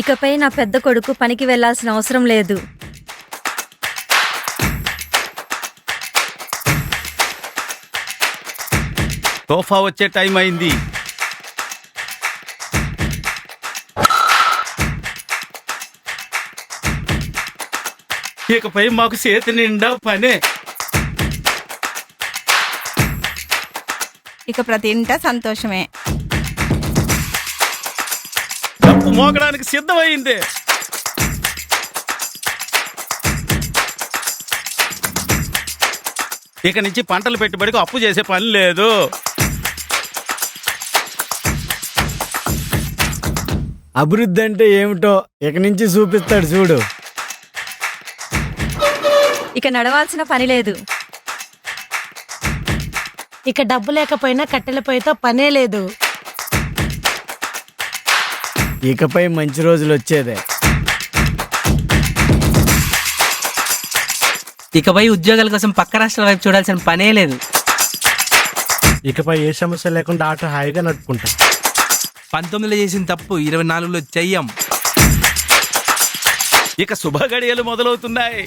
ఇకపై నా పెద్ద కొడుకు పనికి వెళ్లాల్సిన అవసరం లేదు. సోఫా వచ్చే టైం అయింది. ఇకపై మాకు చేతి నిండా పనే. ఇక ప్రతి ఇంట సంతోషమే. డప్పు మోగడానికి సిద్ధమైంది. ఇక నుంచి పంటలు పెట్టుబడికి అప్పు చేసే పని లేదు. అభివృద్ధి అంటే ఏమిటో ఇక నుంచి చూపిస్తాడు చూడు. ఇక నడవాల్సిన పని లేదు. ఇక డబ్బు లేకపోయినా కట్టెల పొయ్యితో పనే లేదు. ఇకపై మంచి రోజులు వచ్చేదే. ఇకపై ఉద్యోగాల కోసం పక్క రాష్ట్రాల వైపు చూడాల్సిన పనే లేదు. ఇకపై ఏ సమస్య లేకుండా ఆటో హాయిగా నడుపుకుంటాం. 19లో చేసిన తప్పు 24లో చెయ్యం. ఇక శుభ గడియలు మొదలవుతున్నాయి.